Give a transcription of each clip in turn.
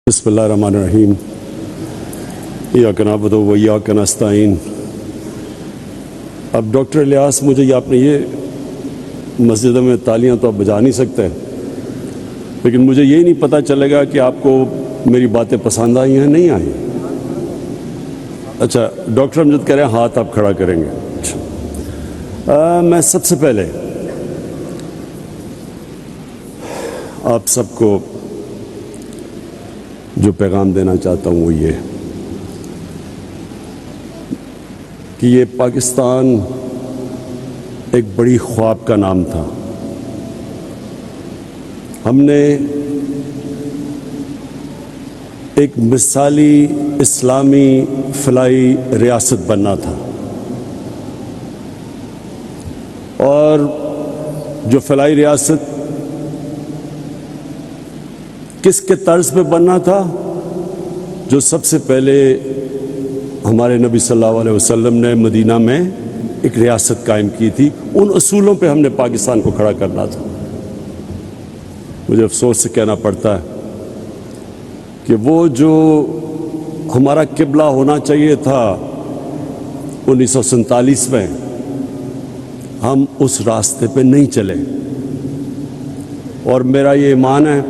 بسم اللہ الرحمن الرحیم ایاک نعبد و ایاک نستعین۔ اب ڈاکٹر الیاس، مجھے یہ آپ نے یہ مسجدوں میں تالیاں تو آپ بجا نہیں سکتے، لیکن مجھے یہی نہیں پتہ چلے گا کہ آپ کو میری باتیں پسند آئی ہیں نہیں آئیں۔ اچھا، ڈاکٹر امجد کہہ رہے ہیں ہاتھ آپ کھڑا کریں گے۔ اچھا، میں سب سے پہلے آپ سب کو جو پیغام دینا چاہتا ہوں وہ یہ کہ یہ پاکستان ایک بڑی خواب کا نام تھا۔ ہم نے ایک مثالی اسلامی فلاحی ریاست بننا تھا، اور جو فلاحی ریاست کس کے طرز پہ بننا تھا؟ جو سب سے پہلے ہمارے نبی صلی اللہ علیہ وسلم نے مدینہ میں ایک ریاست قائم کی تھی، ان اصولوں پہ ہم نے پاکستان کو کھڑا کرنا تھا۔ مجھے افسوس سے کہنا پڑتا ہے کہ وہ جو ہمارا قبلہ ہونا چاہیے تھا 1947 میں، ہم اس راستے پہ نہیں چلے۔ اور میرا یہ ایمان ہے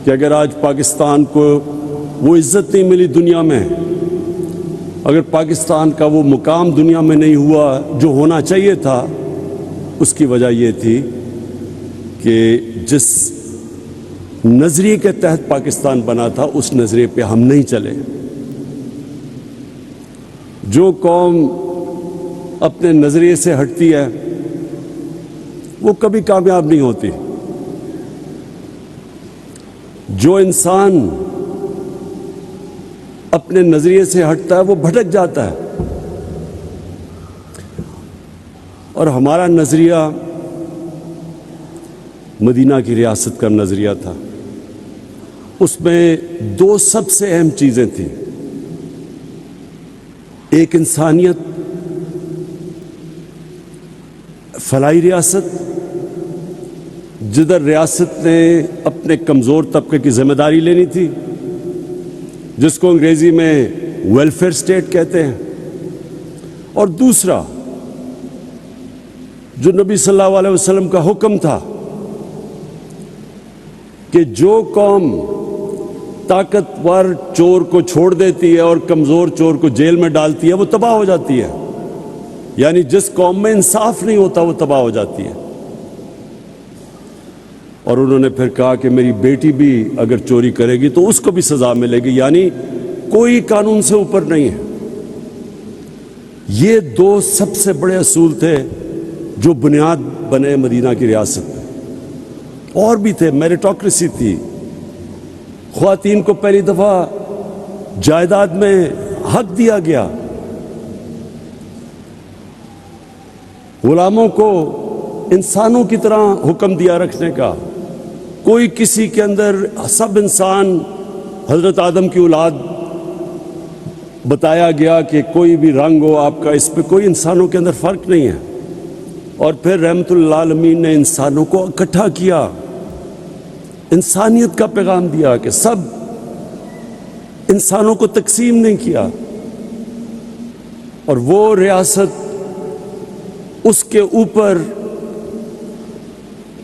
کہ اگر آج پاکستان کو وہ عزت نہیں ملی دنیا میں، اگر پاکستان کا وہ مقام دنیا میں نہیں ہوا جو ہونا چاہیے تھا، اس کی وجہ یہ تھی کہ جس نظریے کے تحت پاکستان بنا تھا اس نظریے پہ ہم نہیں چلے۔ جو قوم اپنے نظریے سے ہٹتی ہے وہ کبھی کامیاب نہیں ہوتی۔ جو انسان اپنے نظریے سے ہٹتا ہے وہ بھٹک جاتا ہے، اور ہمارا نظریہ مدینہ کی ریاست کا نظریہ تھا۔ اس میں دو سب سے اہم چیزیں تھیں، ایک انسانیت، فلاحی ریاست جدھر ریاست نے اپنے کمزور طبقے کی ذمہ داری لینی تھی، جس کو انگریزی میں ویلفیئر اسٹیٹ کہتے ہیں، اور دوسرا جو نبی صلی اللہ علیہ وسلم کا حکم تھا کہ جو قوم طاقتور چور کو چھوڑ دیتی ہے اور کمزور چور کو جیل میں ڈالتی ہے وہ تباہ ہو جاتی ہے، یعنی جس قوم میں انصاف نہیں ہوتا وہ تباہ ہو جاتی ہے۔ اور انہوں نے پھر کہا کہ میری بیٹی بھی اگر چوری کرے گی تو اس کو بھی سزا ملے گی، یعنی کوئی قانون سے اوپر نہیں ہے۔ یہ دو سب سے بڑے اصول تھے جو بنیاد بنے مدینہ کی ریاست میں۔ اور بھی تھے، میریٹوکریسی تھی، خواتین کو پہلی دفعہ جائیداد میں حق دیا گیا، غلاموں کو انسانوں کی طرح حکم دیا رکھنے کا، کوئی کسی کے اندر، سب انسان حضرت آدم کی اولاد بتایا گیا کہ کوئی بھی رنگ ہو آپ کا، اس پہ کوئی انسانوں کے اندر فرق نہیں ہے۔ اور پھر رحمت اللہ عالمین نے انسانوں کو اکٹھا کیا، انسانیت کا پیغام دیا کہ سب انسانوں کو تقسیم نہیں کیا، اور وہ ریاست، اس کے اوپر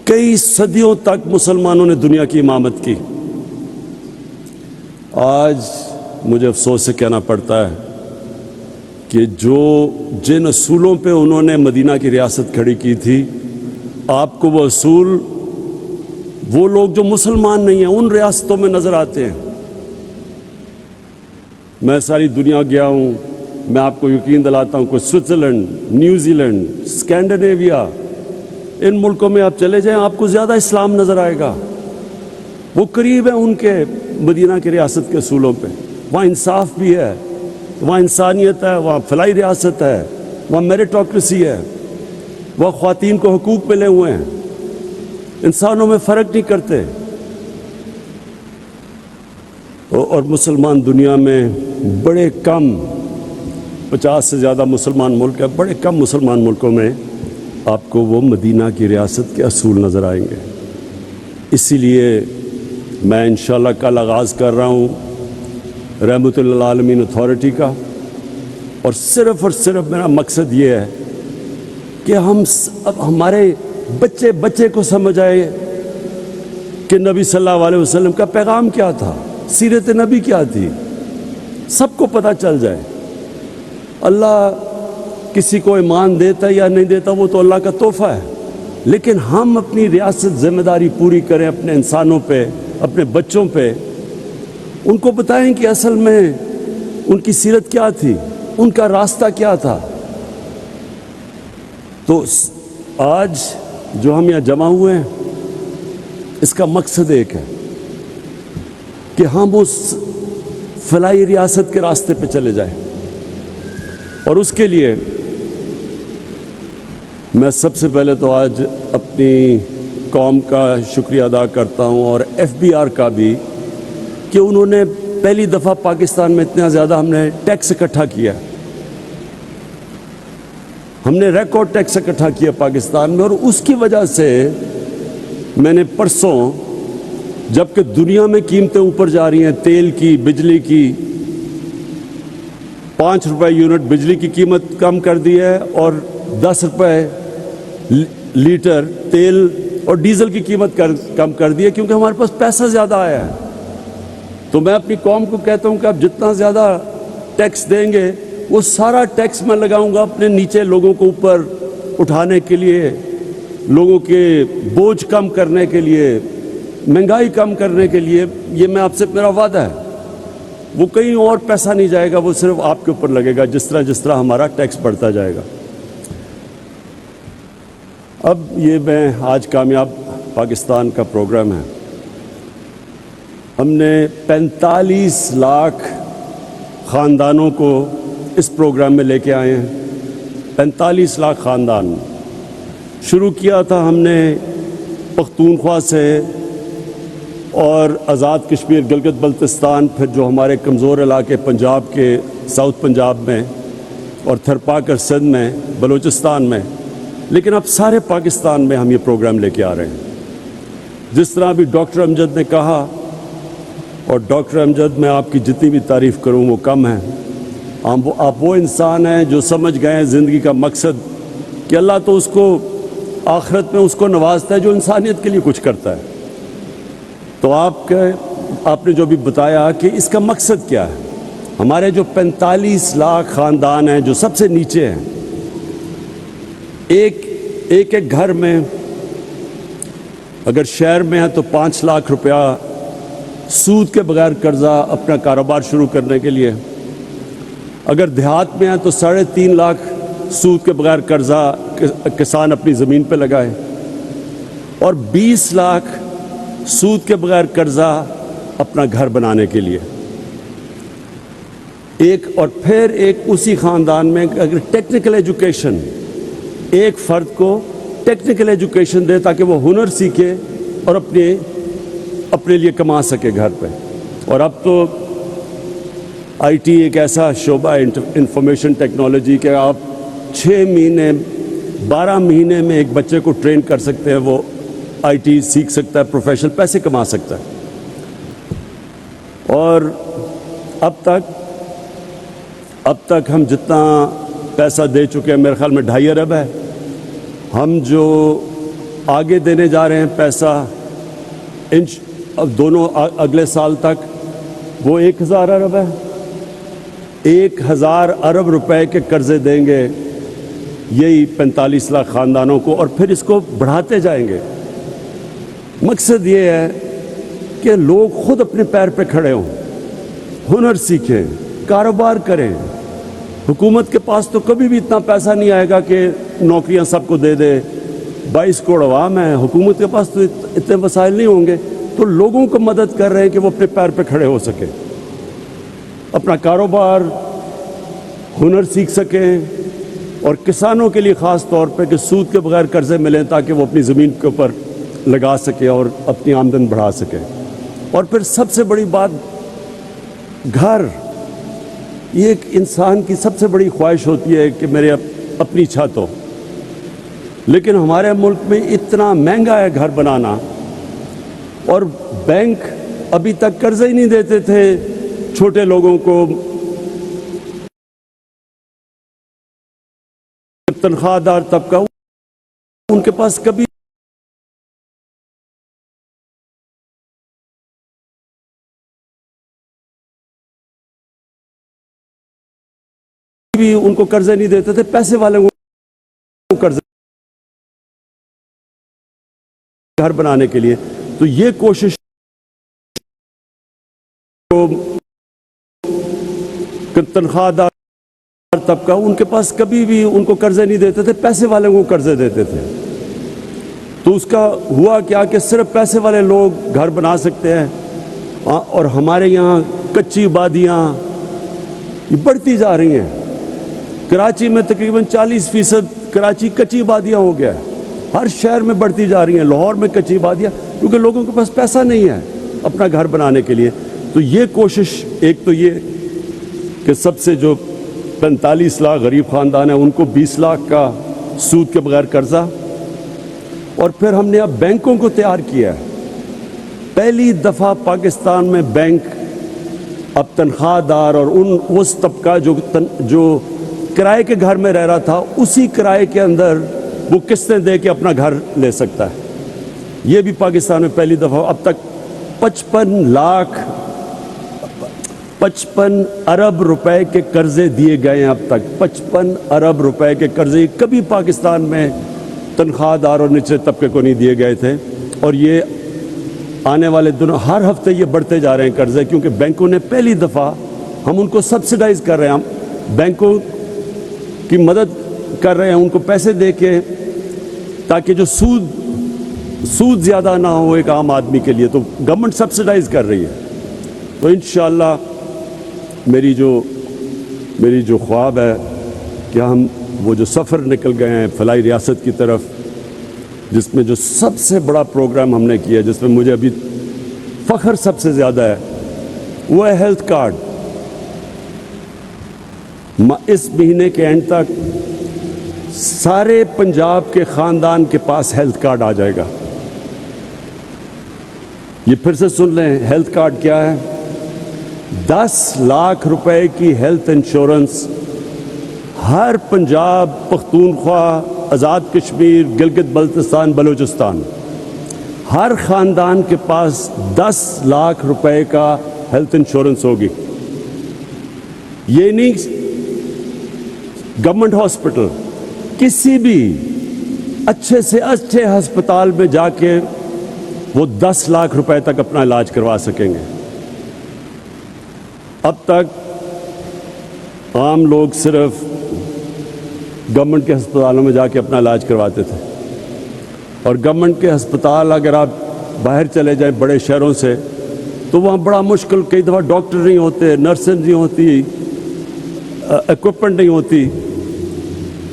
کئی صدیوں تک مسلمانوں نے دنیا کی امامت کی۔ آج مجھے افسوس سے کہنا پڑتا ہے کہ جن اصولوں پہ انہوں نے مدینہ کی ریاست کھڑی کی تھی، آپ کو وہ اصول وہ لوگ جو مسلمان نہیں ہیں ان ریاستوں میں نظر آتے ہیں۔ میں ساری دنیا گیا ہوں، میں آپ کو یقین دلاتا ہوں کہ سوئٹزرلینڈ، نیوزی لینڈ، اسکینڈینیویا، ان ملکوں میں آپ چلے جائیں آپ کو زیادہ اسلام نظر آئے گا، وہ قریب ہے ان کے مدینہ کی ریاست کے اصولوں پہ۔ وہاں انصاف بھی ہے، وہاں انسانیت ہے، وہاں فلاحی ریاست ہے، وہاں میریٹوکریسی ہے، وہاں خواتین کو حقوق ملے ہوئے ہیں، انسانوں میں فرق نہیں کرتے۔ اور مسلمان دنیا میں بڑے کم، 50 سے زیادہ مسلمان ملک ہیں، بڑے کم مسلمان ملکوں میں آپ کو وہ مدینہ کی ریاست کے اصول نظر آئیں گے۔ اسی لیے میں انشاءاللہ کل آغاز کر رہا ہوں رحمت للعالمین اتھارٹی کا، اور صرف میرا مقصد یہ ہے کہ اب ہمارے بچے کو سمجھ آئے کہ نبی صلی اللہ علیہ وسلم کا پیغام کیا تھا، سیرت نبی کیا تھی، سب کو پتہ چل جائے۔ اللہ کسی کو ایمان دیتا ہے یا نہیں دیتا وہ تو اللہ کا تحفہ ہے، لیکن ہم اپنی ریاست ذمہ داری پوری کریں اپنے انسانوں پہ، اپنے بچوں پہ، ان کو بتائیں کہ اصل میں ان کی سیرت کیا تھی، ان کا راستہ کیا تھا۔ تو آج جو ہم یہاں جمع ہوئے ہیں اس کا مقصد ایک ہے کہ ہم اس فلاحی ریاست کے راستے پہ چلے جائیں، اور اس کے لیے میں سب سے پہلے تو آج اپنی قوم کا شکریہ ادا کرتا ہوں، اور FBR کا بھی، کہ انہوں نے پہلی دفعہ پاکستان میں اتنا زیادہ ہم نے ٹیکس اکٹھا کیا، ہم نے ریکارڈ ٹیکس اکٹھا کیا پاکستان میں، اور اس کی وجہ سے میں نے پرسوں، جبکہ دنیا میں قیمتیں اوپر جا رہی ہیں، تیل کی، بجلی کی، 5 روپے یونٹ بجلی کی قیمت کم کر دی ہے، اور 10 روپے لیٹر تیل اور ڈیزل کی قیمت کم کر دی ہے، کیونکہ ہمارے پاس پیسہ زیادہ آیا ہے۔ تو میں اپنی قوم کو کہتا ہوں کہ آپ جتنا زیادہ ٹیکس دیں گے وہ سارا ٹیکس میں لگاؤں گا اپنے نیچے لوگوں کو اوپر اٹھانے کے لیے، لوگوں کے بوجھ کم کرنے کے لیے، مہنگائی کم کرنے کے لیے۔ یہ میں آپ سے میرا وعدہ ہے، وہ کہیں اور پیسہ نہیں جائے گا، وہ صرف آپ کے اوپر لگے گا، جس طرح ہمارا ٹیکس بڑھتا جائے گا۔ اب یہ میں آج کامیاب پاکستان کا پروگرام ہے، ہم نے 45 لاکھ خاندانوں کو اس پروگرام میں لے کے آئے ہیں۔ 45 لاکھ خاندان شروع کیا تھا ہم نے پختونخوا سے، اور آزاد کشمیر، گلگت بلتستان، پھر جو ہمارے کمزور علاقے پنجاب کے، ساؤتھ پنجاب میں، اور تھرپاکر سندھ میں، بلوچستان میں، لیکن اب سارے پاکستان میں ہم یہ پروگرام لے کے آ رہے ہیں۔ جس طرح بھی ڈاکٹر امجد نے کہا، اور ڈاکٹر امجد میں آپ کی جتنی بھی تعریف کروں وہ کم ہے، آپ وہ انسان ہیں جو سمجھ گئے ہیں زندگی کا مقصد، کہ اللہ تو اس کو آخرت میں اس کو نوازتا ہے جو انسانیت کے لیے کچھ کرتا ہے۔ تو آپ نے جو بھی بتایا کہ اس کا مقصد کیا ہے، ہمارے جو 45 لاکھ خاندان ہیں جو سب سے نیچے ہیں، ایک گھر میں اگر شہر میں ہے تو 5 لاکھ روپیہ سود کے بغیر قرضہ اپنا کاروبار شروع کرنے کے لیے، اگر دیہات میں ہے تو 3.5 لاکھ سود کے بغیر قرضہ کسان اپنی زمین پہ لگائے، اور 20 لاکھ سود کے بغیر قرضہ اپنا گھر بنانے کے لیے۔ اور پھر ایک اسی خاندان میں اگر ٹیکنیکل ایجوکیشن، ایک فرد کو ٹیکنیکل ایجوکیشن دے تاکہ وہ ہنر سیکھے اور اپنے لیے کما سکے گھر پہ۔ اور اب تو IT ایک ایسا شعبہ ہے انفارمیشن ٹیکنالوجی کہ آپ 6 مہینے 12 مہینے میں ایک بچے کو ٹرین کر سکتے ہیں، وہ IT سیکھ سکتا ہے، پروفیشنل پیسے کما سکتا ہے۔ اور اب تک ہم جتنا پیسہ دے چکے ہیں، میرے خیال میں 2.5 ارب ہے۔ ہم جو آگے دینے جا رہے ہیں پیسہ اب دونوں اگلے سال تک، وہ 1000 ارب ہے۔ 1000 ارب روپے کے قرضے دیں گے یہی 45 لاکھ خاندانوں کو، اور پھر اس کو بڑھاتے جائیں گے۔ مقصد یہ ہے کہ لوگ خود اپنے پیر پہ کھڑے ہوں، ہنر سیکھیں، کاروبار کریں۔ حکومت کے پاس تو کبھی بھی اتنا پیسہ نہیں آئے گا کہ نوکریاں سب کو دے دے۔ 22 کروڑ عوام ہے، حکومت کے پاس تو اتنے وسائل نہیں ہوں گے، تو لوگوں کو مدد کر رہے ہیں کہ وہ اپنے پیر پہ کھڑے ہو سکیں، اپنا کاروبار، ہنر سیکھ سکیں، اور کسانوں کے لیے خاص طور پہ کہ سود کے بغیر قرضے ملیں تاکہ وہ اپنی زمین کے اوپر لگا سکیں اور اپنی آمدن بڑھا سکیں۔ اور پھر سب سے بڑی بات، گھر۔ یہ ایک انسان کی سب سے بڑی خواہش ہوتی ہے کہ میرے اپنی چھت ہو، لیکن ہمارے ملک میں اتنا مہنگا ہے گھر بنانا، اور بینک ابھی تک قرضے ہی نہیں دیتے تھے چھوٹے لوگوں کو، تنخواہ دار طبقہ ان کے پاس کبھی بھی ان کو قرضے نہیں دیتے تھے، پیسے والے کو قرضے گھر بنانے کے لیے. تو یہ کوشش تنخواہ دار طبقہ ان کے پاس کبھی بھی ان کو قرضے نہیں دیتے تھے، پیسے والے کو قرضے دیتے تھے. تو اس کا ہوا کیا کہ صرف پیسے والے لوگ گھر بنا سکتے ہیں، اور ہمارے یہاں کچی آبادیاں یہ بڑھتی جا رہی ہیں. کراچی میں تقریباً 40% کراچی کچی آبادیاں ہو گیا ہے. ہر شہر میں بڑھتی جا رہی ہیں. لاہور میں کچی آبادیاں، کیونکہ لوگوں کے پاس پیسہ نہیں ہے اپنا گھر بنانے کے لیے. تو یہ کوشش، ایک تو یہ کہ سب سے جو 45 لاکھ غریب خاندان ہیں ان کو 20 لاکھ کا سود کے بغیر قرضہ، اور پھر ہم نے اب بینکوں کو تیار کیا ہے. پہلی دفعہ پاکستان میں بینک اب تنخواہ دار اور اس طبقہ جو کرائے کے گھر میں رہ رہا تھا، اسی کرائے کے اندر وہ قسطیں دے کے اپنا گھر لے سکتا ہے. یہ بھی پاکستان میں پہلی دفعہ. اب تک 55 ارب روپے کے قرضے دیے گئے ہیں. اب تک 55 ارب روپے کے قرضے کبھی پاکستان میں تنخواہ دار اور نچلے طبقے کو نہیں دیے گئے تھے. اور یہ آنے والے دنوں ہر ہفتے یہ بڑھتے جا رہے ہیں قرضے، کیونکہ بینکوں نے پہلی دفعہ، ہم ان کو سبسڈائز کر رہے ہیں، ہم بینکوں کی مدد کر رہے ہیں ان کو پیسے دے کے، تاکہ جو سود زیادہ نہ ہو ایک عام آدمی کے لیے. تو گورنمنٹ سبسڈائز کر رہی ہے. تو انشاءاللہ میری جو خواب ہے کہ ہم وہ جو سفر نکل گئے ہیں فلاحی ریاست کی طرف، جس میں جو سب سے بڑا پروگرام ہم نے کیا، جس میں مجھے ابھی فخر سب سے زیادہ ہے، وہ ہے ہیلتھ کارڈ. اس مہینے کے اینڈ تک سارے پنجاب کے خاندان کے پاس ہیلتھ کارڈ آ جائے گا. یہ پھر سے سن لیں، ہیلتھ کارڈ کیا ہے؟ 10 لاکھ روپے کی ہیلتھ انشورنس ہر پنجاب، پختونخوا، آزاد کشمیر، گلگت بلتستان، بلوچستان، ہر خاندان کے پاس 10 لاکھ روپے کا ہیلتھ انشورنس ہوگی. یہ نہیں گورنمنٹ ہاسپٹل، کسی بھی اچھے سے اچھے ہسپتال میں جا کے وہ 10 لاکھ روپے تک اپنا علاج کروا سکیں گے. اب تک عام لوگ صرف گورنمنٹ کے ہسپتالوں میں جا کے اپنا علاج کرواتے تھے، اور گورنمنٹ کے ہسپتال اگر آپ باہر چلے جائیں بڑے شہروں سے تو وہاں بڑا مشکل، کئی دفعہ ڈاکٹر نہیں ہوتے، نرسیں نہیں ہوتی، اکوپمنٹ نہیں ہوتی.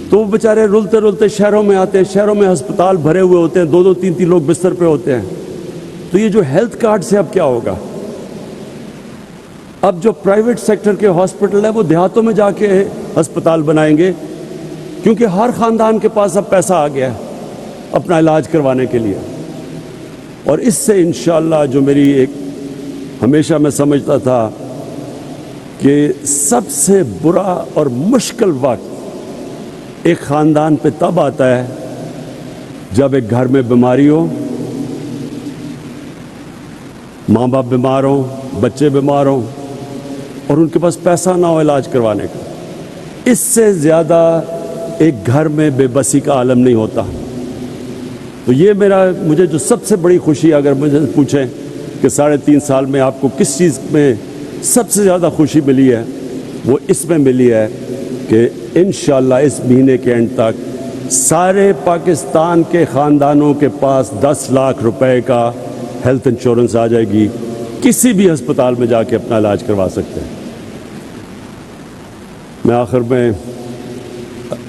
تو وہ بیچارے رلتے رلتے شہروں میں آتے ہیں. شہروں میں ہسپتال بھرے ہوئے ہوتے ہیں، 2-2 3-3 لوگ بستر پہ ہوتے ہیں. تو یہ جو ہیلتھ کارڈ سے اب کیا ہوگا؟ اب جو پرائیویٹ سیکٹر کے ہاسپٹل ہیں وہ دیہاتوں میں جا کے ہسپتال بنائیں گے، کیونکہ ہر خاندان کے پاس اب پیسہ آ گیا ہے اپنا علاج کروانے کے لیے. اور اس سے انشاءاللہ جو میری ایک ہمیشہ میں سمجھتا تھا کہ سب سے برا اور مشکل وقت ایک خاندان پہ تب آتا ہے جب ایک گھر میں بیماری ہو، ماں باپ بیمار ہوں، بچے بیمار ہوں، اور ان کے پاس پیسہ نہ ہو علاج کروانے کا. اس سے زیادہ ایک گھر میں بے بسی کا عالم نہیں ہوتا. تو یہ مجھے جو سب سے بڑی خوشی، اگر مجھے پوچھیں کہ 3.5 سال میں آپ کو کس چیز میں سب سے زیادہ خوشی ملی ہے، وہ اس میں ملی ہے کہ انشاءاللہ اس مہینے کے اینڈ تک سارے پاکستان کے خاندانوں کے پاس 10 لاکھ روپے کا ہیلتھ انشورنس آ جائے گی. کسی بھی ہسپتال میں جا کے اپنا علاج کروا سکتے ہیں. میں آخر میں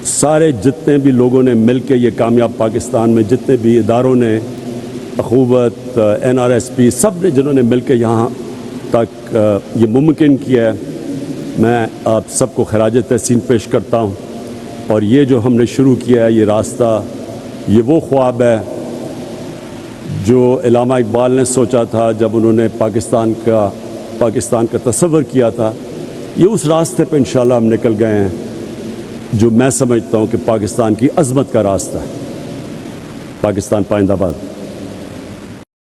سارے جتنے بھی لوگوں نے مل کے یہ کامیاب پاکستان میں، جتنے بھی اداروں نے، اخوت، NRSP، سب نے جنہوں نے مل کے یہاں تک یہ ممکن کیا ہے، میں آپ سب کو خراج تحسین پیش کرتا ہوں. اور یہ جو ہم نے شروع کیا ہے، یہ راستہ، یہ وہ خواب ہے جو علامہ اقبال نے سوچا تھا جب انہوں نے پاکستان کا تصور کیا تھا، یہ اس راستے پہ انشاءاللہ ہم نکل گئے ہیں جو میں سمجھتا ہوں کہ پاکستان کی عظمت کا راستہ ہے۔ پاکستان پائندہ باد۔